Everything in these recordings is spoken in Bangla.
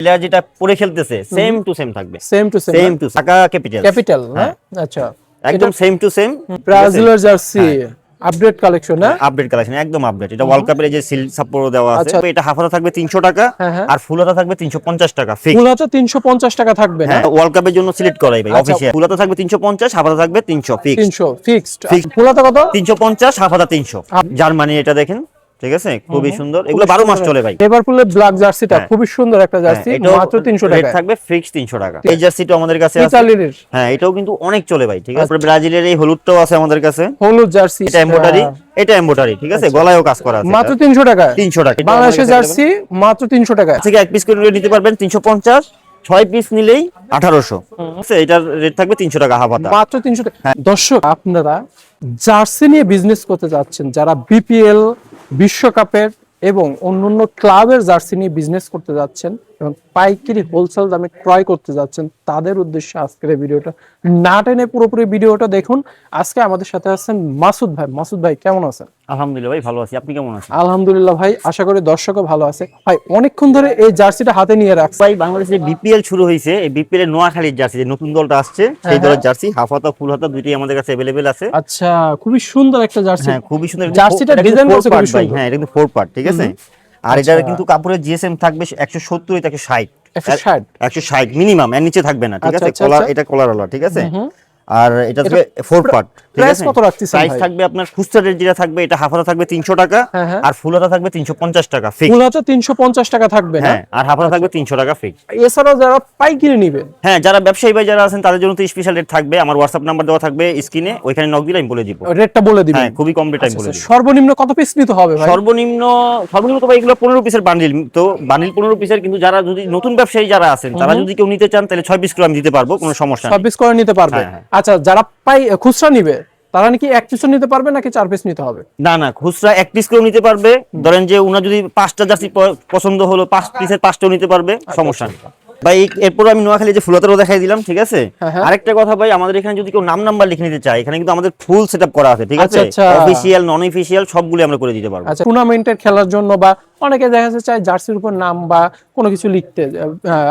প্লেয়ার যেটা পরে খেলতেছে সেম টু সেম থাকবে, same to same Dhaka capital capital না? আচ্ছা, একদম সেম টু সেম ব্রাজিলের জার্সি আপডেট কালেকশন না? আপডেট কালেকশন একদম আপডেট। এটা ওয়ার্ল্ড কাপের যে সিল সাপোর্ট দেওয়া আছে। আচ্ছা। এটা হাফ হাতা থাকবে 300 টাকা আর ফুল হাতা থাকবে 350 টাকা ফিক্স। ফুল হাতা 350 টাকা থাকবে না? হ্যাঁ, ওয়ার্ল্ড কাপের জন্য সিলেক্ট করাই ভাই অফিশিয়াল। ফুল হাতা থাকবে 350, হাফ হাতা থাকবে 300 ফিক্স। 300 ফিক্সড। ফুল হাতা কত? 350, হাফ হাতা 300। জার্মানি এটা দেখেন, ঠিক আছে, খুবই সুন্দর। এগুলো 12 মাস চলে ভাই। লিভারপুলের ব্ল্যাক জার্সিটা খুবই সুন্দর একটা জার্সি, মাত্র 300 টাকা থাকবে ফিক্স 300 টাকা। এই জার্সিটা আমাদের কাছে আছে ইতালির। হ্যাঁ, এটাও কিন্তু অনেক চলে ভাই, ঠিক আছে। ব্রাজিলের এই হলুদটাও আছে আমাদের কাছে, হলুদ জার্সি। এটা এমব্রয়ডারি, এটা এমব্রয়ডারি, ঠিক আছে, গলায়ও কাজ করা আছে। মাত্র 300 টাকা। 300 টাকা বাংলাদেশের জার্সি মাত্র 300 টাকা থেকে এক পিস করে নিতে পারবেন 350, 6 পিস নিলেই 1800। এটার রেট থাকবে 300 টাকা হাফ হাতা, মাত্র 300 টাকা। দর্শক, আপনারা জার্সি নিয়ে বিজনেস করতে যাচ্ছেন, যারা বিপিএল, বিশ্বকাপের এবং অন্যান্য ক্লাবের জার্সি নিয়ে বিজনেস করতে যাচ্ছেন এবং পাইকারি হোলসেল দামে ক্রয় করতে যাচ্ছেন, তাদের উদ্দেশ্যে আজকের এই ভিডিওটা না টেনে পুরোপুরি ভিডিওটা দেখুন। আজকে আমাদের সাথে আছেন মাসুদ ভাই। মাসুদ ভাই কেমন আছেন? আলহামদুলিল্লাহ ভাই, ভালো আছি। আপনি কেমন আছেন? আলহামদুলিল্লাহ ভাই, আশা করি দর্শকও ভালো আছে। ভাই অনেকক্ষণ ধরে এই জার্সিটা হাতে নিয়ে রাখছেন। ভাই বাংলাদেশে বিপিএল শুরু হয়েছে, এই বিপিএল এর নোয়াখালীর জার্সি যে নতুন দলটা আসছে সেই দলের জার্সি হাফ হাতা ফুল হাতা দুটোই আমাদের কাছে अवेलेबल আছে। আচ্ছা, খুবই সুন্দর একটা জার্সি। হ্যাঁ, খুবই সুন্দর। জার্সিটা ডিজাইন করছে খুবই সুন্দর। হ্যাঁ, এটা কিন্তু 4 পার্ট, ঠিক আছে। আর এটার কিন্তু কাপড়ের জিএসএম থাকবে 170 থেকে 60, 160 মিনিমাম, এর নিচে থাকবে না, ঠিক আছে। কলার, এটা কলারওয়ালা, ঠিক আছে। আর এটা থাকবে 4 পার্ট, ঠিক আছে। প্রাইস কত রাখতেছেন ভাই? প্রাইস থাকবে আপনার খুচরা রেট যেটা থাকবে, এটা হাফ হাতা থাকবে 300 টাকা আর ফুল হাতা থাকবে 350 টাকা ফিক্স। ফুল হাতা 350 টাকা থাকবে না? হ্যাঁ, আর হাফ হাতা থাকবে 300 টাকা ফিক্স। এছাড়াও যারা পাইকারি নেবেন, হ্যাঁ, যারা ব্যবসায়ী ভাই যারা আছেন তাদের জন্য তো স্পেশাল রেট থাকবে। আমার হোয়াটসঅ্যাপ নাম্বার দেওয়া থাকবে স্ক্রিনে, ওইখানে নক দিলে আমি বলে দিব, রেটটা বলে দিবেন। হ্যাঁ, খুবই কম রেট আমি বলে দিব। সর্বনিম্ন কত পিস নিতে হবে ভাই? সর্বনিম্ন তো ভাই এগুলো 15 পিসের বান্ডিল, তো বান্ডিল 15 পিসের। কিন্তু যারা যদি নতুন ব্যবসায়ী যারা আছেন তারা যদি কেউ নিতে চান তাহলে 6 পিস করে আমি দিতে পারবো, কোনো সমস্যা নেই। 6 পিস করে নিতে পারবে। আচ্ছা, যারা খুচরা নিবে তারা নাকি এক পিসও নিতে পারবে নাকি 4 পিস নিতে হবে? না না, খুচরা এক পিস করেও নিতে পারবে। ধরেন যে উনার যদি 5টা জার্সি পছন্দ হলো, 5 পিসের 5টাও নিতে পারবে, সমস্যা নেই ভাই। এরপর আমি নোয়াখালী যে ফুলহাতারও দেখাই দিলাম, ঠিক আছে। আরেকটা কথা ভাই, আমাদের এখানে যদি কেউ নাম্বার লিখে নিতে চায়, এখানে কিন্তু আমাদের ফুল সেটআপ করা আছে, ঠিক আছে। অফিশিয়াল, নন অফিশিয়াল সবগুলো আমরা করে দিতে পারবো। আচ্ছা, টুর্নামেন্টের খেলার জন্য বা অনেকে দেখা যাচ্ছে চায় জার্সির উপর নাম বা কোনো কিছু লিখতে,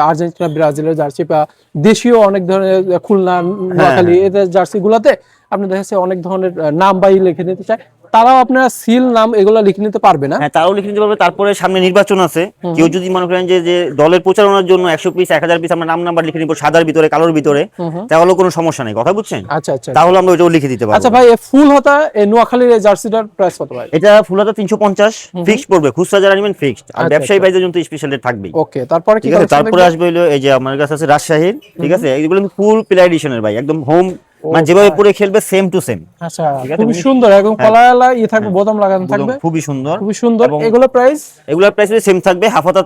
আর্জেন্টিনা, ব্রাজিলের জার্সি বা দেশীয় অনেক ধরনের খুলনা, নোয়াখালী এদের জার্সি গুলাতে আপনি দেখা যাচ্ছে অনেক ধরনের নাম বাই লিখে নিতে চায়, তারাও আপনারা সিল, নাম এগুলো লিখে নিতে পারবে না? হ্যাঁ, তারাও লিখে নিতে পারবে। তারপরে সামনে নির্বাচন আছে, কেউ যদি মনে করেন যে দলের প্রচারণার জন্য 100 পিস 1000 পিস আমরা নাম্বার লিখে নিব সাদার ভিতরে কালোর ভিতরে, তাহলে কোনো সমস্যা নেই, কথা বুঝছেন? আচ্ছা আচ্ছা, তাহলে আমরা ওইটাও লিখে দিতে পারবো। আচ্ছা ভাই, ফুল হাতা এই নোয়াখালীর এই জার্সিটার প্রাইস কত ভাই? এটা ফুল হাতা 350 ফিক্সড পড়বে, খুচরা যারা নেবেন ফিক্সড, আর ব্যবসায়ী ভাইদের জন্য তো স্পেশাল রেট থাকবেই। ওকে, তারপরে কি আছে? তারপরে আসবে হলো এই যে আমার কাছে আছে রাজশাহীর, ঠিক আছে। এইগুলো ফুল প্লে এডিশনের ভাই, একদম হোম, মানে যেভাবে পরে খেলবে সেম টু সেম। আচ্ছা, খুবই সুন্দর, একদম কলায়ালা থাকবে, বোতাম লাগানো থাকবে, খুবই সুন্দর, খুবই সুন্দর। এগুলোর প্রাইস সেম থাকবে, হাফ হাতা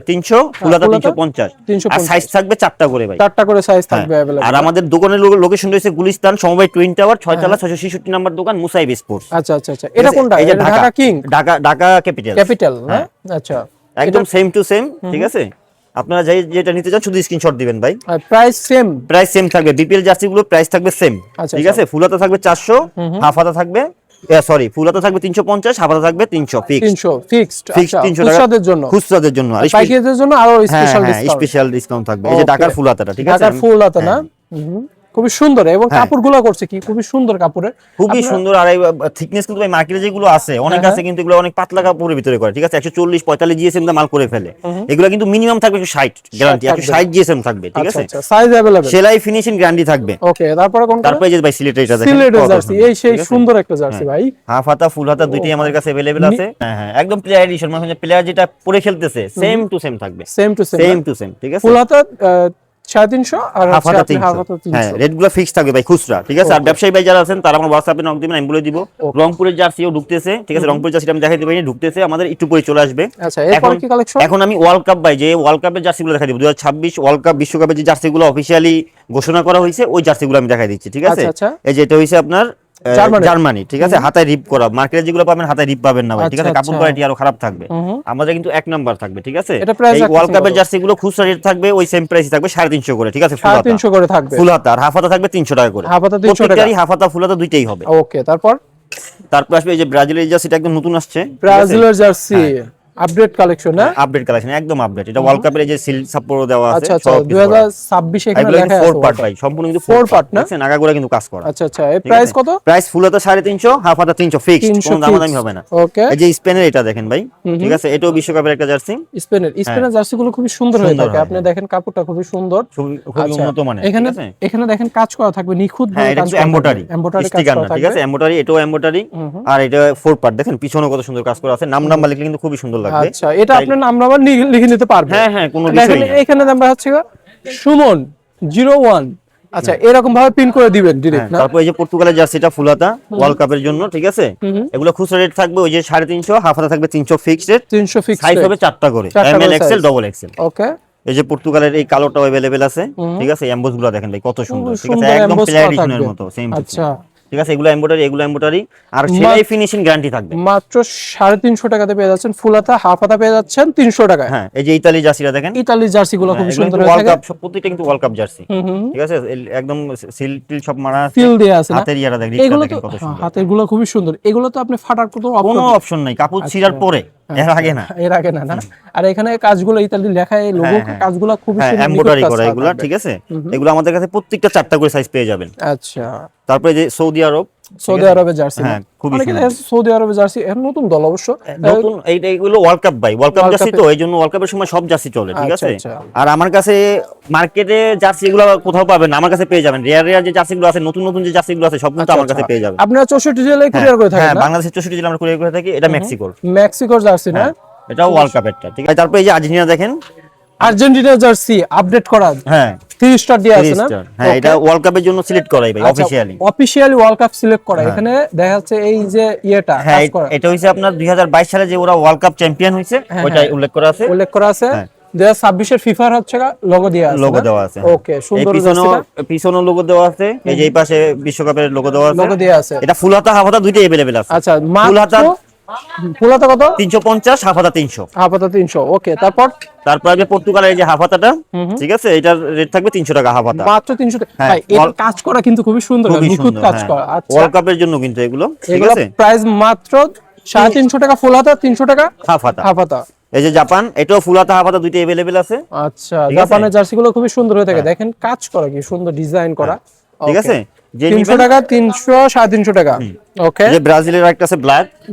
300, ফুল হাতা 350, আর সাইজ থাকবে 4টা করে ভাই, 4টা করে সাইজ থাকবে अवेलेबल। আর আমাদের দোকানের লোকেশন রয়েছে গুলিস্তান সমবায় টুইন টাওয়ার 6 তলা 666 নাম্বার দোকান, মুসাইব স্পোর্টস। আচ্ছা আচ্ছা আচ্ছা, এটা কোনটা? এই যে ঢাকা কিং, ঢাকা ক্যাপিটাল না? আচ্ছা, একদম সেম টু সেম, ঠিক আছে। আপনারা যেটা নিতে চান শুধু স্ক্রিনশট দিবেন ভাই। প্রাইস সেম থাকবে, বিপিএল জার্সি গুলো প্রাইস থাকবে সেম, ঠিক আছে। ফুল হাতা থাকবে 400, হাফ হাতা থাকবে ফুল হাতা থাকবে 350, হাফ হাতা থাকবে 300 ফিক্সড। আচ্ছা, 300 টাকা খুচরাদের জন্য আর পাইকারদের জন্য আরো স্পেশাল ডিসকাউন্ট থাকবে। এই যে ঢাকার ফুল হাতাটা, ঠিক আছে, ঢাকার ফুল হাতা না? খুবই সুন্দর, এবং কাপড়গুলো করছে কি খুবই সুন্দর কাপড়ের, খুবই সুন্দর। আর এই থিকনেস কিন্তু ভাই মার্কেটে যেগুলো আছে অনেক আছে, কিন্তু এগুলো অনেক পাতলা কাপড়ের ভিতরে করে, ঠিক আছে। 140 45 জিএসএম দা মাল করে ফেলে। এগুলো কিন্তু মিনিমাম থাকবে 160 গ্যারান্টি, 160 জিএসএম থাকবে, ঠিক আছে। আচ্ছা, সাইজ अवेलेबल, সেলাই ফিনিশিং গ্যারান্টি থাকবে। ওকে, তারপরে যে ভাই সিলেটের এটা দেখেন, সিলেটের জার্সি, এই সেই সুন্দর একটা জার্সি ভাই। হাফ হাতা ফুল হাতা দুইটাই আমাদের কাছে अवेलेबल আছে। হ্যাঁ, একদম প্লেয়ার এডিশন, মানে প্লেয়ার যেটা পরে খেলতেছে সেম টু সেম থাকবে, সেম টু সেম, ঠিক আছে। ফুল হাতা 350 আর হাফ হাতা 300, হ্যাঁ, রেটগুলো ফিক্স থাকবে ভাই খুচরা, ঠিক আছে। আর ব্যবসায়ী ভাই যারা আছেন তারা আমার হোয়াটসঅ্যাপে নক দিবেন, আমি বলে দিব। রংপুরের জার্সিও ঢুকতেছে, ঠিক আছে। রংপুরের জার্সিটা আমি দেখাই দিব, ঢুকতেছে আমাদের একটু পরে চলে আসবে। আচ্ছা, এরপর কি কালেকশন? এখন আমি ওয়ার্ল্ড কাপ ভাই, যে ওয়ার্ল্ড কাপের জার্সিগুলো দেখাই দিব, 2026 ওয়ার্ল্ড কাপ বিশ্বকাপের যে জার্সিগুলো অফিশিয়ালি ঘোষণা করা হয়েছে ওই জার্সিগুলো আমি দেখাই দিচ্ছি, ঠিক আছে। এই যে এটা হইছে আপনার জার্মানি, ঠিক আছে। হাতায় রিপ করা, মার্কেটে যেগুলো পাবেন হাতায় রিপ পাবেন না ভাই, ঠিক আছে। কাপড় কোয়ালিটি আরো খারাপ থাকবে, আমাদের কিন্তু 1 নাম্বার থাকবে, ঠিক আছে। এই ওয়ার্ল্ড কাপের জার্সিগুলো খুচরা রেট থাকবে ওই সেম প্রাইসই থাকবে, 350 করে, ঠিক আছে। 350 করে থাকবে ফুল হাতা, আর হাফ হাতা থাকবে 300 টাকা করে, প্রত্যেকটারই হাফ হাতা ফুল হাতা দুইটাই হবে। ওকে, তারপর আসবে এই যে ব্রাজিলের জার্সিটা একদম নতুন আসছে, ব্রাজিলের জার্সি, আপডেট কালেকশন না, আপডেট কালেকশন, একদম আপডেট। এটা ওয়ার্ল্ড কাপের এই যে সিল সাপোর্ট দেওয়া আছে, আচ্ছা আচ্ছা 2026 এখানে লেখা আছে 4 পার্ট ভাই, সম্পূর্ণ কিন্তু 4 পার্ট না, দেখছেন আগাগোড়া কিন্তু কাজ করা। আচ্ছা আচ্ছা। এই প্রাইস কত? প্রাইস ফুল হাতা 350, হাফ হাতা 300 ফিক্সড, কোনো দামাদামি হবে না। ওকে। এই যে স্পেনের এটা দেখেন ভাই, ঠিক আছে, এটাও বিশ্বকাপের একটা জার্সি। স্পেনের জার্সি গুলো খুবই সুন্দর হয়ে থাকে, আপনি দেখেন কাপড়টা খুবই সুন্দর, খুবই উন্নত মানের। এখানে দেখেন কাজ করা থাকবে নিখুঁত ভাবে, এটা হচ্ছে এমব্রয়ডারি স্টিকার না, ঠিক আছে, এমব্রয়ডারি, এটাও এমব্রয়ডারি। আর এটা 4 পার্ট, দেখেন পিছনে কত সুন্দর কাজ করা আছে, নাম নাম্বার লিখলে কিন্তু খুবই সুন্দর লাগবে। আচ্ছা, এটা আপনার নাম নাম্বার লিখে নিতে পারবেন। হ্যাঁ হ্যাঁ, কোনো বিষয় নেই। এখানে নাম্বার হচ্ছে সুমন 01, আচ্ছা এরকম ভাবে পিন করে দিবেন ডাইরেক্ট না। তারপর এই যে পর্তুগালের জার্সিটা ফুল হাতা ওয়ার্ল্ড কাপের জন্য, ঠিক আছে, এগুলো খুচরা রেট থাকবে ওই যে 350, হাফ হাতা থাকবে 300 ফিক্সড রেট, 300 ফিক্সড, সাইজ হবে 4টা করে, M L XL double XL. Okay. এই যে পর্তুগালের এই কালোটাও अवेलेबल আছে, ঠিক আছে, এমবোস গুলো দেখেন ভাই কত সুন্দর, ঠিক আছে, একদম প্লাটিনের মতো সেম। আচ্ছা, ঠিক আছে, এগুলো এমব্রয়ডারি আর সেলাই ফিনিশিং গ্যারান্টি থাকবে। মাত্র 350 টাকাতে পেয়ে যাচ্ছেন ফুল হাতা, হাফ হাতা পেয়ে যাচ্ছেন 300 টাকায়। হ্যাঁ, এই যে ইতালি জার্সিটা দেখেন, ইতালি জার্সি গুলো খুব সুন্দর হয়ে ওয়ার্ল্ড থাকে, কাপ প্রত্যেকটা কিন্তু ওয়ার্ল্ড কাপ জার্সি, ঠিক আছে, একদম সিল টিল সব মারা আছে, সিল দেয়া আছে, হাতের ইয়ারা দেখেন, এগুলো তো হাতের গুলো খুবই সুন্দর, এগুলো তো আপনি ফাটার কোনো অপশন নাই, কাপড় ছিঁড়ার পরে, এর আগে না। আর এখানে কাজগুলো ইতালি লেখা, এই লোগো কাজগুলো খুব সুন্দর এমব্রয়ডারি করা এগুলো, ঠিক আছে, এগুলো আমাদের কাছে প্রত্যেকটা 4টা করে সাইজ পেয়ে যাবেন। আচ্ছা। তারপরে যে সৌদি আরবের জার্সি, হ্যাঁ খুবই সুন্দর, সৌদি আরবের জার্সি এর নতুন দল অবশ্য, নতুন এইগুলো ওয়ার্ল্ড কাপ ভাই, ওয়ার্ল্ড কাপ জার্সি তো এইজন্য ওয়ার্ল্ড কাপের সময় সব জার্সি চলে, ঠিক আছে। আর আমার কাছে মার্কেটে জার্সি এগুলো কোথাও পাবেন না, আমার কাছে পেয়ে যাবেন। রেয়ার যে জার্সিগুলো আছে, নতুন যে জার্সিগুলো আছে, সব কিন্তু আমার কাছে পেয়ে যাবেন। আপনারা 64 জেলায় কুরিয়ার করে থাকেন? হ্যাঁ, বাংলাদেশের 64 জেলায় আমরা কুরিয়ার করে থাকি। এটা মেক্সিকোর জার্সি না, এটাও ওয়ার্ল্ড কাপেরটা, ঠিক আছে। তারপর এই যে আর্জেন্টিনা দেখেন, আর্জেন্টিনা জার্সি আপডেট করা, হ্যাঁ 3 স্টার দিয়ে আছে না। হ্যাঁ, এটা ওয়ার্ল্ড কাপের জন্য সিলেক্ট করাই ভাই, অফিশিয়ালি ওয়ার্ল্ড কাপ সিলেক্ট করা। এখানে দেখা যাচ্ছে এই যে ইয়েটা কাজ করা, এটা হইছে আপনার 2022 সালে যে ওরা ওয়ার্ল্ড কাপ চ্যাম্পিয়ন হইছে, ওইটাই উল্লেখ করা আছে। 2026 এর ফিফার হচ্ছে লোগো দেওয়া আছে। ওকে, সুন্দর। পিছনে লোগো দেওয়া আছে, এই যে এই পাশে বিশ্বকাপের লোগো দেওয়া আছে। এটা ফুল হাতা হাফ হাতা দুইটাই अवेलेबल আছে। আচ্ছা, ফুল হাতা কত? 350, হাফ হাতা 300। হাফ হাতা 300, ওকে। তারপর যে পর্তুগালের এই যে হাফ হাতাটা, ঠিক আছে, এটার রেট থাকবে 300 টাকা হাফ হাতা, মাত্র 300 টাকা। ভাই এর কাজ করা কিন্তু খুবই সুন্দর, নিখুঁত কাজ করা। আচ্ছা, ওয়ার্ল্ড কাপের জন্য কিন্তু এগুলো, ঠিক আছে। প্রাইস মাত্র 350 টাকা ফুল হাতা, 300 টাকা হাফ হাতা। এই যে জাপান, এটাও ফুল হাতা হাফ হাতা দুইটাই अवेलेबल আছে। আচ্ছা, জাপানের জার্সিগুলো খুবই সুন্দর হয়ে থাকে, দেখেন কাজ করা কি সুন্দর, ডিজাইন করা, ঠিক আছে। যে 300 টাকা, 300, 350 টাকা। ওকে। যে ব্রাজিলের একটা আছে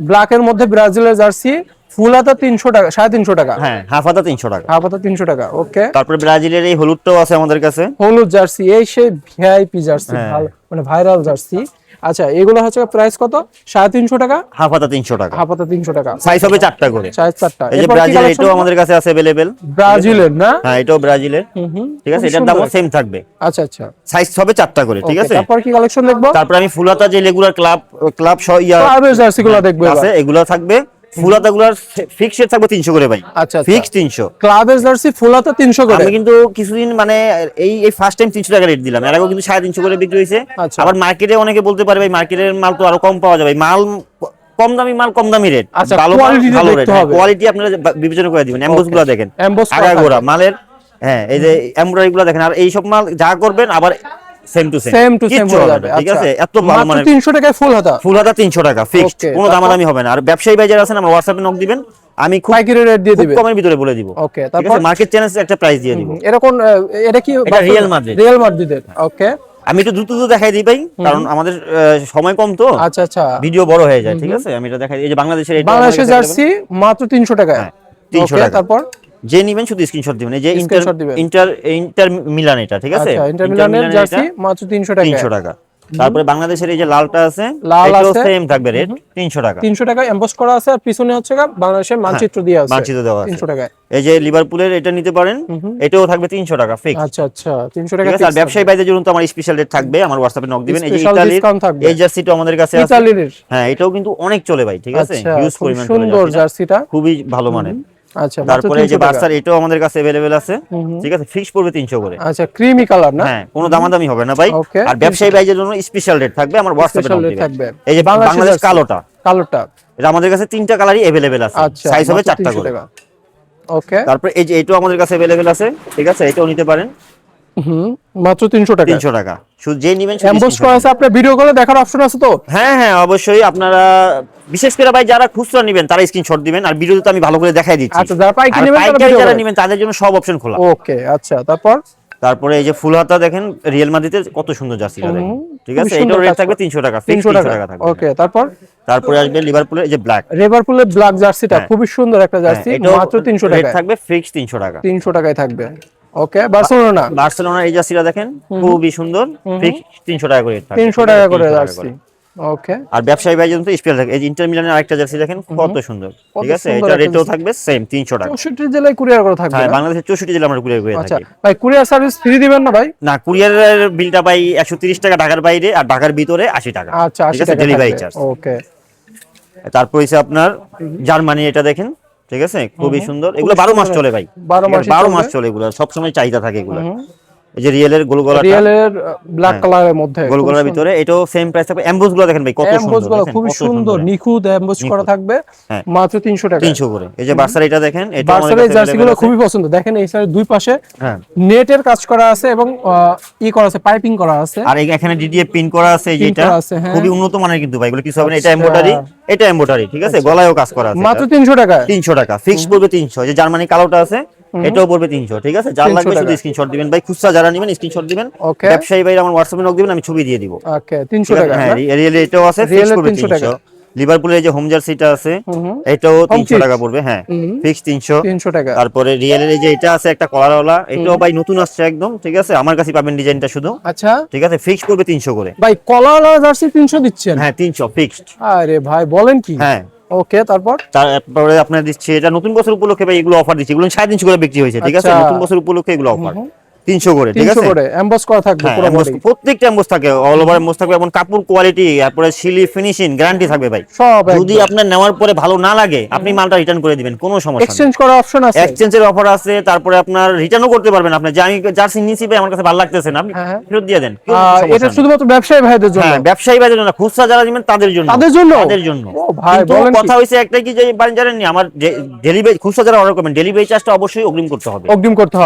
ব্ল্যাক এর মধ্যে ব্রাজিলের জার্সি, ফুল হাতা 300 টাকা, 350 টাকা। হ্যাঁ, হাফ হাতা 300 টাকা। হাফ হাতা 300 টাকা, ওকে। তারপর ব্রাজিলের এই হলুদটাও আছে আমাদের কাছে, হলুদ জার্সি, এই সেই ভিআইপি জার্সি, ভালো মানে ভাইরাল জার্সি। আচ্ছা, এগুলো হচ্ছে প্রাইস কত? 350 টাকা, হাফ হাতা 300 টাকা। হাফ হাতা 300 টাকা, সাইজ হবে 4টা করে, সাইজ 4টা। এই যে ব্রাজিল, এটাও আমাদের কাছে আছে अवेलेबल। ব্রাজিলের না? হ্যাঁ, এটাও ব্রাজিলের, ঠিক আছে, এটার দামও সেম থাকবে। আচ্ছা আচ্ছা, সাইজ হবে 4টা করে, ঠিক আছে। তারপর কি কালেকশন দেখবো? তারপর আমি ফুল হাতা যে রেগুলার ক্লাব ক্লাবের জার্সিগুলো দেখবো আছে, এগুলো থাকবে। ফুল হাতাগুলোর ফিক্স রেট থাকবে 300 করে ভাই। আচ্ছা, ফিক্স 300। ক্লাবের জার্সি ফুল হাতা 300 করে। আমি কিন্তু কিছুদিন মানে এই ফার্স্ট টাইম 300 টাকা রেট দিলাম, এর আগেও কিন্তু 350 করে বিক্রি হয়েছে। আবার মার্কেটে অনেকে বলতে পারে ভাই মার্কেটের মাল তো আরো কম পাওয়া যাবে, মাল কম দামি মাল কম দামি রেট, ভালো রেট, কোয়ালিটি আপনারা বিবেচনা করে দিবেন। এমবোস গুলো দেখেন, আগাগোড়া মালের, হ্যাঁ এই যে এমব্রয়ডারি গুলো দেখেন, আর এই সব মাল যা করবেন আবার সেম টু সেম হয়ে যাবে, ঠিক আছে। এত ভালো মানে 300 টাকায় ফুল হাতা 300 টাকা ফিক্সড, কোনো দামাদামি হবে না। আর ব্যবসায়ী ভাই যারা আছেন, আমার হোয়াটসঅ্যাপে নক দিবেন, আমি খুব পাইকারি রেট দিয়ে দিবেন, কমের ভিতরে বলে দিব। ওকে। তারপর মার্কেট চ্যালেঞ্জ একটা প্রাইস দিয়ে দিব। এরকম এটা কি রিয়াল মাদ্রিদের, ওকে। আমি একটু দ্রুত দেখাই দিই ভাই, কারণ আমাদের সময় কম তো। আচ্ছা আচ্ছা, ভিডিও বড় হয়ে যায়, ঠিক আছে। আমি এটা দেখাই, এই যে বাংলাদেশের জার্সি মাত্র 300 টাকা, 300 টাকা। তারপর যে নিবেন শুধু স্ক্রিনশট দিবেন, এই যে ইন্টার মিলান, এটা ঠিক আছে, ইন্টার মিলানের জার্সি মাত্র 300 টাকা, 300 টাকা। তারপরে বাংলাদেশের এই যে লালটা আছে, এটাও সেম থাকবে রেট 300 টাকা, 300 টাকা এমবস করা আছে, আর পিছনে হচ্ছে বাংলাদেশের মানচিত্র দেওয়া আছে, মানচিত্র দেওয়া আছে 300 টাকা। এই যে লিভারপুলের এটা নিতে পারেন, এটাও থাকবে 300 টাকা ফিক্স। আচ্ছা আচ্ছা, 300 টাকা ফিক্স। আর ব্যবসায়ী ভাইদের জন্য তো আমার স্পেশাল রেট থাকবে, আমার হোয়াটসঅ্যাপে নক দিবেন। এই যে ইতালির এই জার্সিটা আমাদের কাছে আছে, হ্যাঁ এটাও কিন্তু অনেক চলে ভাই, ঠিক আছে, হিউজ পরিমাণ, সুন্দর জার্সিটা, খুবই ভালো মানের। আচ্ছা, তারপরে এই যে বার্সার এটাও আমাদের কাছে अवेलेबल আছে, ঠিক আছে, ফিক্স পড়বে 300 করে। আচ্ছা, ক্রিমি কালার না? হ্যাঁ, কোনো দামাদামি হবে না ভাই। আর ব্যবসায়ী ভাইদের জন্য স্পেশাল রেট থাকবে, আমার হোয়াটসঅ্যাপে নক দিবেন। এই যে বাংলাদেশ কালোটা, এটা আমাদের কাছে 3টা কালারই अवेलेबल আছে, সাইজ হবে 4টা করে, ওকে। তারপর এই যে এটাও আমাদের কাছে अवेलेबल আছে, ঠিক আছে, এটাও নিতে পারেন, মাত্র 300 টাকা, 300 টাকা। শুধু যে নেবেন এমবস করা আছে, আপনার ভিডিও কলে দেখার অপশন আছে তো? হ্যাঁ হ্যাঁ অবশ্যই, আপনারা বিশেষ করে ভাই যারা খুচরা নেবেন তারা স্ক্রিনশট দিবেন, আর ভিডিওতে তো আমি ভালো করে দেখাই দিচ্ছি। আচ্ছা, যারা পাইকারি আর নেবেন পাইকারি যারা নেবেন তাদের জন্য সব অপশন খোলা। ওকে, আচ্ছা। তারপরে এই যে ফুল হাতা দেখেন রিয়েল মাদ্রিদে কত সুন্দর জার্সিটা দেখেন, ঠিক আছে? এটাও রেট থাকবে 300 টাকা, ফিক্স 300 টাকা থাকবে। ওকে, তারপরে আসবে লিভারপুলের এই যে ব্ল্যাক, লিভারপুলের ব্ল্যাক জার্সিটা খুবই সুন্দর একটা জার্সি, মাত্র 300 টাকা রেট থাকবে, ফিক্স 300 টাকা, 300 টাকায় থাকবে। ওকে, বার্সেলোনার এই জার্সিটা দেখেন খুবই সুন্দর, ফিক্স 300 টাকা করে রেট থাকবে, 300 টাকা করে জার্সি। ওকে, আর ব্যবসায়ী ভাই জন্য তো স্পেশাল থাকে। এই যে ইন্টার মিলানের আরেকটা জার্সি দেখেন কত সুন্দর, ঠিক আছে? এটা রেটও থাকবে সেম 300 টাকা। 64 জেলায় কুরিয়ার করা থাকবে? হ্যাঁ, বাংলাদেশের 64 জেলা আমরা কুরিয়ার করে আচ্ছা থাকি। ভাই, কুরিয়ার সার্ভিস ফ্রি দিবেন না ভাই? না, কুরিয়ারের বিলটা ভাই 130 টাকা ঢাকার বাইরে, আর ঢাকার ভিতরে 80 টাকা। আচ্ছা, 80 টাকা ডেলিভারি চার্জ। ওকে, তারপর হচ্ছে আপনার জার্মানি, এটা দেখেন, ঠিক আছে? খুবই সুন্দর, এগুলো 12 মাস চলে ভাই, 12 মাস চলে, এগুলো সব সময় চাহিদা থাকে এগুলো। এই যে রিয়েলের গোল গলাটা, রিয়েলের ব্ল্যাক কালারের মধ্যে গোল গলার ভিতরে, এটাও সেম প্রাইস থাকবে। এমবোস গুলো দেখেন ভাই কত সুন্দর, এমবোস গুলো খুব সুন্দর, নিখুঁত এমবোস করা থাকবে, মাত্র 300 টাকা, 300 করে। এই যে বার্সার এটা দেখেন, এটা আমাদের কাছে জার্সি গুলো খুবই পছন্দ। দেখেন এই সাইডে দুই পাশে নেটের কাজ করা আছে এবং করা আছে, পাইপিং করা আছে, আর এখানে ডিডিএ পিন করা আছে। এই যে এটা খুবই উন্নত মানের কিন্তু ভাই, এগুলো কিছু হবে না। এটা এমব্রয়ডারি, ঠিক আছে? গলায়ও কাজ করা আছে, মাত্র 300 টাকা, 300 টাকা ফিক্স পড়বে 300। যে জার্মানি কালোটা আছে এটাও পড়বে 300, ঠিক আছে? যার লাগবে শুধু স্ক্রিনশট দিবেন ভাই, খুচরা যারা নেবেন স্ক্রিনশট দিবেন, ব্যবসায়ী ভাই আমার হোয়াটসঅ্যাপে নক দিবেন, আমি ছবি দিয়ে দিব। ওকে, 300 টাকা। হ্যাঁ, রিয়েলি এটাও আছে, ফিক্স পড়বে 300। লিভারপুলের যে হোম জার্সিটা আছে এটাও 300 টাকা পড়বে, হ্যাঁ ফিক্স 300 টাকা। তারপরে রিয়েলের এই যে এটা আছে একটা কলারওয়ালা, এটাও ভাই নতুন আসছে একদম, ঠিক আছে? আমার কাছে পাবেন ডিজাইনটা শুধু, আচ্ছা ঠিক আছে? ফিক্স পড়বে 300 করে ভাই। কলারওয়ালা জার্সি 300 দিচ্ছেন? হ্যাঁ 300 ফিক্সড। আরে ভাই বলেন কি? হ্যাঁ। ওকে, তারপরে আপনার দিচ্ছি এটা নতুন বছর উপলক্ষে ভাই, এগুলো অফার দিচ্ছি, এগুলো 350 করে বিক্রি হয়েছে, ঠিক আছে? নতুন বছর উপলক্ষে এগুলো অফার 300 করে, ঠিক আছে? 300 করে এমবস করা থাকবে পুরো বডি, প্রত্যেকটা এমবস থাকে, অল ওভার এমবস থাকবে, এবং কাপড় কোয়ালিটি, তারপরে সিলি ফিনিশিং গ্যারান্টি থাকবে ভাই সব। যদি আপনার নেওয়ার পরে ভালো না লাগে আপনি মালটা রিটার্ন করে দিবেন, কোনো সমস্যা নেই। এক্সচেঞ্জ করার অপশন আছে, এক্সচেঞ্জের অফার আছে, তারপরে আপনার রিটার্নও করতে পারবেন। আপনি যে আমি জার্সি নিয়েছি ভাই আমার কাছে ভালো লাগতেছে না, আপনি ফেরত দিয়ে দেন, এটা শুধুমাত্র ব্যবসায়ী ভাইদের জন্য? হ্যাঁ, ব্যবসায়ী ভাইদের জন্য, খুচরা যারা নেবেন তাদের জন্য, ও ভাই বলেন, কথা হইছে একটাই কি, যে বাড়ি জানেন নি আমার ডেলিভারি, খুচরা যারা অর্ডার করবেন ডেলিভারি চার্জটা অবশ্যই অগ্রিম করতে হবে,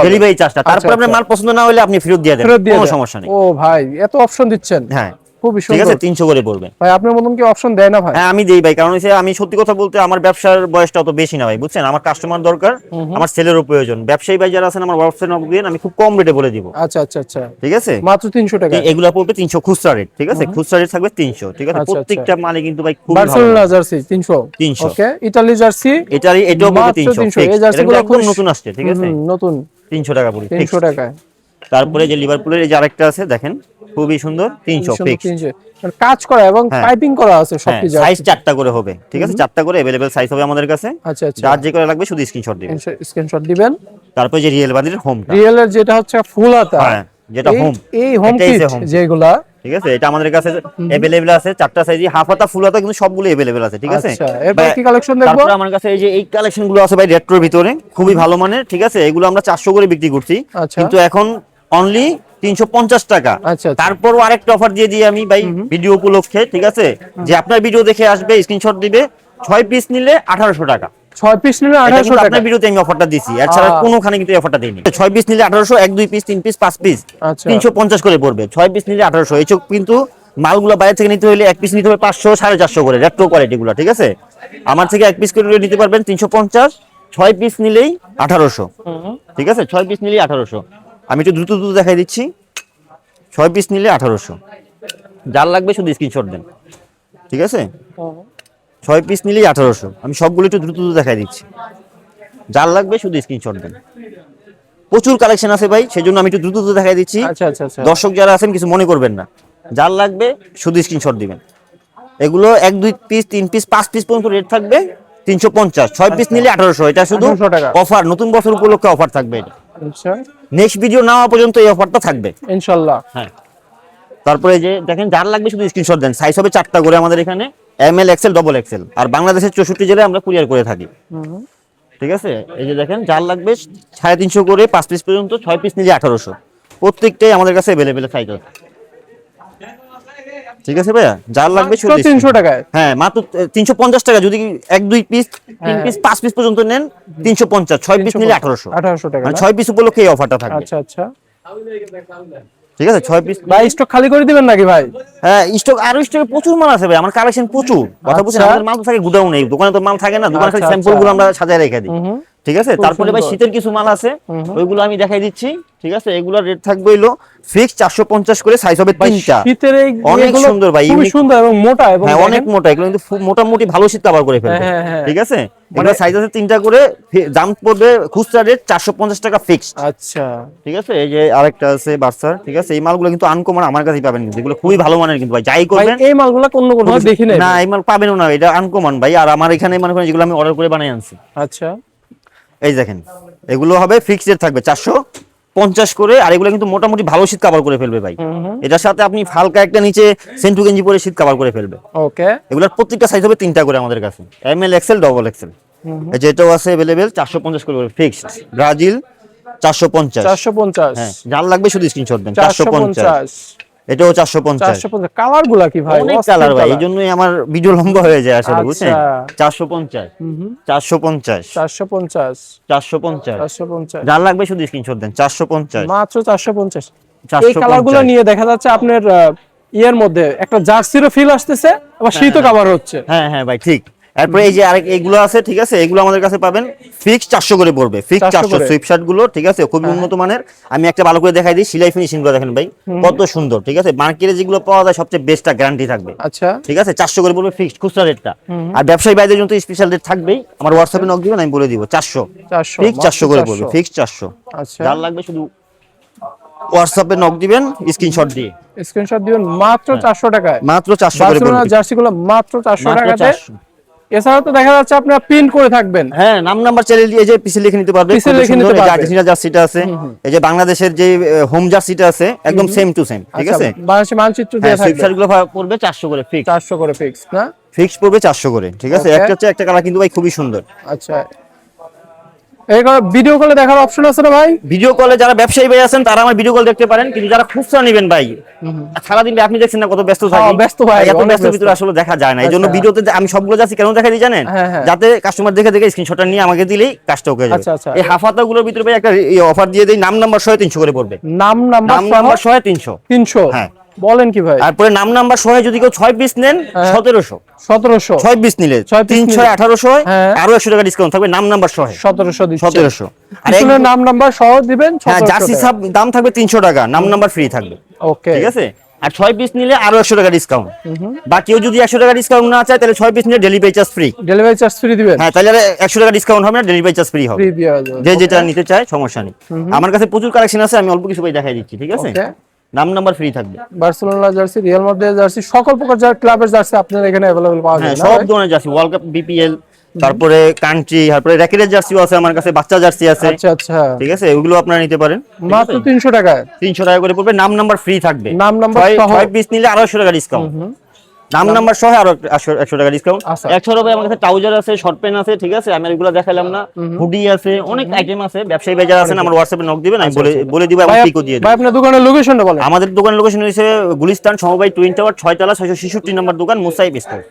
ডেলিভারি চার্জটা। তারপর আপনার মাল পছন্দ না হলে আপনি ফেরত দিয়ে দেন, কোনো সমস্যা নেই। ও ভাই, এত অপশন দিচ্ছেন? হ্যাঁ খুবই সুন্দর, ঠিক আছে? 300 করে পড়বে ভাই। আপনার মতন কি অপশন দেয় না ভাই? হ্যাঁ আমি দেই ভাই, কারণ হচ্ছে আমি সত্যি কথা বলতে আমার ব্যবসার বয়সটা অত বেশি না ভাই, বুঝছেন? আমার কাস্টমার দরকার, আমার সেলেরও প্রয়োজন। ব্যবসায়ী ভাই যারা আছেন আমার হোয়াটসঅ্যাপে নক দিন, আমি খুব কম রেটে বলে দিব। আচ্ছা আচ্ছা আচ্ছা, ঠিক আছে? মাত্র 300 টাকা। এগুলা পড়বে 300 খুচরা রেট, ঠিক আছে? খুচরা রেট থাকবে 300, ঠিক আছে? প্রত্যেকটা মালে কিন্তু ভাই খুব ভালো। বার্সেলোনা জার্সি 300, ওকে। ইতালি জার্সি, এটাও পড়বে 300, এই জার্সিগুলো খুব নতুন আসছে, ঠিক আছে? নতুন 300 টাকা পড়বে, 300 টাকায়। তারপরে যে লিভারপুলের এই যে আরেকটা আছে দেখেন খুবই সুন্দর, 300 ফিক্স, কাজ করা এবং পাইপিং করা আছে সবকিছু। সাইজ 4টা করে হবে, ঠিক আছে? 4টা করে अवेलेबल সাইজ হবে আমাদের কাছে। আচ্ছা আচ্ছা, যার যে করে লাগবে শুধু স্ক্রিনশট দিবেন। তারপরে যে রিয়েল বান্ডিলের হোমটা, রিয়েলের যেটা হচ্ছে ফুল হাতা, হ্যাঁ যেটা হোম, এই হোম কিট যেগুলা, ঠিক আছে? এটা আমাদের কাছে अवेलेबल আছে 4টা সাইজই, হাফ হাতা ফুল হাতা কিন্তু সবগুলো अवेलेबल আছে, ঠিক আছে? আচ্ছা, এরপর কি কালেকশন দেখবো? তারপর আমার কাছে এই যে এই কালেকশন গুলো আছে ভাই রেট্রোর ভিতরে, খুবই ভালো মানের, ঠিক আছে? এগুলো আমরা 400 করে বিক্রি করছি, কিন্তু এখন অনলি 350 টাকা। তারপরও আরেকটা অফার দিয়ে দিই আমি ভাই ভিডিও উপলক্ষে, ঠিক আছে? যে আপনার ভিডিও দেখে আসবে, স্ক্রিনশট দিবে, 6 পিস নিলে 1800 টাকা। 6 পিস নিলে 1800 টাকা। আপনার ভিডিওতে আমি অফারটা দিছি, এছাড়া কোনোখানে কিন্তু এই অফারটা দেইনি। 6 পিস নিলে 1800, 1 2 পিস 3 পিস 5 পিস 350 করে পড়বে। 6 পিস নিলে 1800। এইসব কিন্তু মালগুলো বাইরে থেকে নিতে হলে 1 পিস নিতে হবে 500 450 করে, রেট্রো কোয়ালিটি গুলো, ঠিক আছে? আমার থেকে 1 পিস করে নিতে পারবেন 350, 6 পিস নিলেই 1800, ঠিক আছে? 6 পিস নিলেই 1800। আমি একটু দ্রুত দেখাই দিচ্ছি। 6 পিস নিলে 1800, যার লাগবে শুধু স্ক্রিনশট দেন, ঠিক আছে? 6 পিস নিলেই 1800। আমি সবগুলো একটু দ্রুত দেখাই দিচ্ছি, যার লাগবে শুধু স্ক্রিনশট দেন। প্রচুর কালেকশন আছে ভাই, সেজন্য আমি একটু দ্রুত দেখাই দিচ্ছি। দর্শক যারা আছেন কিছু মনে করবেন না, যার লাগবে শুধু স্ক্রিনশট দিবেন। এগুলো 1 2 পিস 3 পিস 5 পিস পর্যন্ত রেট থাকবে 350, 6 পিস নিলে 1800। এটা শুধু অফার, নতুন বছর উপলক্ষে অফার থাকবে এটা। আচ্ছা, নেক্সট ভিডিও না হওয়া পর্যন্ত এই অফারটা থাকবে ইনশাআল্লাহ। হ্যাঁ, তারপরে যে দেখেন যার লাগবে শুধু স্ক্রিনশট দেন। সাইজ হবে 4টা করে আমাদের এখানে, ML XL ডাবল XL, আর বাংলাদেশের 64 জেলায় আমরা কুরিয়ার করে থাকি, ঠিক আছে? এই যে দেখেন যার লাগবে 350 করে 5 পিস পর্যন্ত, 6 পিস নিলে 1800। প্রত্যেকটাই আমাদের কাছে अवेलेबल সাইজ আছে, ঠিক আছে ভাইয়া? যার লাগবে শুধু 300 টাকায়। হ্যাঁ, মাত্র 350 টাকা। যদি 1 2 পিস 3 পিস 5 পিস পর্যন্ত নেন 350, 6 পিস নিলে 1800 টাকা, মানে 6 পিস উপলক্ষে এই অফারটা থাকবে। আচ্ছা আচ্ছা, ঠিক আছে 6 পিস ভাই স্টক খালি করে দিবেন নাকি ভাই? হ্যাঁ স্টক, আরো স্টকে প্রচুর মাল আছে ভাই, আমার কালেকশন প্রচুর। কথা বুঝছেন, আমাদের মাল তো থাকে গুডাউনে, দোকানে তো মাল থাকে না, দোকানে খালি স্যাম্পল গুলো আমরা সাজায় রেখে দিই। ঠিক আছে, তারপরে ভাই শীতের কিছু মাল আছে, ওইগুলো আমি দেখাই দিচ্ছি। ঠিক আছে, এগুলোর রেট থাকবে হলো ফিক্স 450 করে, সাইজ হবে 3টা। শীতের অনেক সুন্দর ভাই, খুব সুন্দর এবং মোটা, এবং হ্যাঁ অনেক মোটা, এগুলো কিন্তু মোটামুটি ভালো শীত কভার করে ফেলবে। ঠিক আছে, মানে সাইজ আছে 3টা করে, দাম পড়বে খুচরা রেট 450 টাকা ফিক্সড। আচ্ছা ঠিক আছে, এই যে আরেকটা আছে বার্সার। ঠিক আছে, এই মালগুলো কিন্তু আনকমন, আমার কাছেই পাবেন কিন্তু, এগুলো খুবই ভালো মানের কিন্তু ভাই, যাই করবেন এই মালগুলো কোন কোন দেখি না, এই মাল পাবেনও না, এটা আনকমন ভাই। আর আমার এখানে মনে করেন যেগুলো আমি অর্ডার করে বানাই আনছি। আচ্ছা, এই দেখেন, এগুলো হবে ফিক্সড রেট থাকবে 450 করে, আর এগুলো কিন্তু মোটামুটি ভালো শীত কভার করে ফেলবে ভাই। এটার সাথে আপনি হালকা একটা নিচে সেন্টু গেঞ্জি পরে শীত কভার করে ফেলবে। ওকে, এগুলোর প্রত্যেকটা সাইজ হবে 3টা করে আমাদের কাছে, M L, XL, double XL. এই যে এটাও আছে अवेलेबल 450 করে ফিক্সড, ব্রাজিল 450। হ্যাঁ, যার লাগবে শুধু স্ক্রিনশট দেন। 450, এটাও 450। কালার গুলা কি ভাই? অনেক কালার ভাই, এইজন্যই আমার ভিডিও লম্বা হয়ে যায় আসলে, বুঝছেন। 450, 450, 450, 450, 450, যার লাগবে শুধু স্ক্রিনশট দেন। 450, মাত্র 450। এই কালার গুলো নিয়ে দেখা যাচ্ছে আপনার ইয়ের মধ্যে একটা জার্সিরও ফিল আসতেছে, আবার শীতও কভার হচ্ছে। হ্যাঁ হ্যাঁ ভাই, ঠিক। এরপরে এই যে আরেক এগুলো আছে, ঠিক আছে, এগুলো আমাদের কাছে পাবেন ফিক্স 400 করে পড়বে, ফিক্স 400 সুইপ শার্ট গুলো। ঠিক আছে, খুবই উন্নত মানের। আমি একটা ভালো করে দেখাই দিই, সেলাই ফিনিশিং গুলো দেখেন ভাই কত সুন্দর। ঠিক আছে, মার্কেটে যেগুলো পাওয়া যায় সবচেয়ে বেস্টটা গ্যারান্টি থাকবে। আচ্ছা, ঠিক আছে, 400 করে পড়বে ফিক্সড খুচরা রেটটা। আর ব্যবসায়ী ভাইদের জন্য স্পেশাল রেট থাকবেই, আমার হোয়াটসঅ্যাপে নক দিবেন, আমি বলে দিব। 400 ফিক্স 400 করে পড়বে, ফিক্স 400। আচ্ছা, যার লাগবে শুধু হোয়াটসঅ্যাপে নক দিবেন স্ক্রিনশট দিয়ে, স্ক্রিনশট দিবেন মাত্র 400 টাকায়, মাত্র 400 করে বার্সেলোনা পড়বে, জার্সিগুলো মাত্র 400 মাত্র টাকাতে। 400। এছাড়া তো দেখা যাচ্ছে আপনারা প্রিন্ট করে থাকবেন। হ্যাঁ, নাম নাম্বার চ্যানেল দিয়ে যে পিসি লিখে নিতে পারবে, পিসি লিখে নিতে পারবে। আর্জেন্টিনা জার্সিটা আছে, এই যে বাংলাদেশের যে হোম জার্সিটা আছে, একদম সেম টু সেম। ঠিক আছে, বাংলাদেশের মানচিত্র দিয়ে থাকবে। সুইপশার্ট গুলো পড়বে 400 করে ফিক্স, 400 করে ফিক্স না, ফিক্স পড়বে 400 করে। ঠিক আছে, একটা হচ্ছে একটা কালার কিন্তু ভাই খুবই সুন্দর। আচ্ছা, এই ভিডিও কলে দেখার অপশন আছে না ভাই? ভিডিও কলে যারা ব্যবসায়ী ভাই আছেন তারা আমার ভিডিও কল দেখতে পারেন, কিন্তু যারা খুচরা নেবেন ভাই, সারাদিন আপনি দেখছেন না কত ব্যস্ত থাকি, ব্যস্ত ভাই, এত ব্যস্ত ভিতরে আসলে দেখা যায় না। এই জন্য ভিডিওতে আমি সবগুলো যাচ্ছি কেন দেখাই দিই জানেন, যাতে কাস্টমার দেখে দেখে স্ক্রিনশটটা নিয়ে আমাকে দিলেই কাজটা ওকে যাবে। এই হাফাতা গুলোর ভিতরে ভাই একটা অফার দিয়ে দেই, নাম নাম্বার সহ 300 করে পড়বে, নাম নাম্বার সহ 300। হ্যাঁ, বলেন কি ভাই? তারপরে নাম নাম্বার সহ যদি কেউ 6 পিস নেন 1700, 6 পিস নিলে 300, 1800, আরো 100 টাকা ডিসকাউন্ট থাকবে নাম নাম্বার সহ 1700। আর একজন নাম নাম্বার সহ দিবেন 1700 জার্সি সাব দাম থাকবে 300 টাকা, নাম নাম্বার ফ্রি থাকবে। ওকে, ঠিক আছে, আর 6 পিস নিলে আরো 100 টাকা ডিসকাউন্ট। বা কেউ যদি 100 টাকা ডিসকাউন্ট না চায়, তাহলে 6 পিস নিলে delivery charge free. Delivery charge free দিবেন? হ্যাঁ, তাহলে 100 টাকা ডিসকাউন্ট হবে না, ডেলিভারি চার্জ ফ্রি হবে। যে যেটা নিতে চায় সমস্যা নেই। আমার কাছে প্রচুর কালেকশন আছে, আমি অল্প কিছু ভাই দেখাই দিচ্ছি। ঠিক আছে, নাম নাম্বার ফ্রি থাকবে। Barcelona jersey, Real Madrid jersey, সকল প্রকার ক্লাবের জার্সি আপনাদের এখানে अवेलेबल পাওয়া যায়। সব ধরনের জার্সি, ওয়ার্ল্ড কাপ, বিপিএল, তারপরে কান্ট্রি, তারপরে র্যাকেটের জার্সিও আছে আমার কাছে, বাচ্চা জার্সি আছে। আচ্ছা আচ্ছা, ঠিক আছে, ওগুলো আপনারা নিতে পারেন মাত্র 300 টাকায়। 300 টাকা করে পড়বে, নাম নাম্বার ফ্রি থাকবে। নাম নাম্বার সহ 6 পিস নিলে আরো 100 টাকা ডিসকাউন্ট, নাম নাম্বার সহ আরো 100 টাকা ডিসকাউন্ট। এছাড়াও ভাই আমার কাছে ট্রাউজার আছে, শর্ট প্যান্ট আছে। ঠিক আছে, আমি এগুলো দেখালাম না, হুডি আছে, অনেক আইটেম আছে। ব্যবসায়ী ভাই যারা আছেন আমার হোয়াটসঅ্যাপে নক দিবেন, আমি বলে দিব, আমি পিকও দিয়ে দেব। ভাই আপনার দোকানের লোকেশনটা বলেন। আমাদের দোকানের লোকেশন হইছে গুলিস্তান সমবায় টুইন টাওয়ার 6 তলা 666 নম্বর দোকান, মুসাইব স্টোর।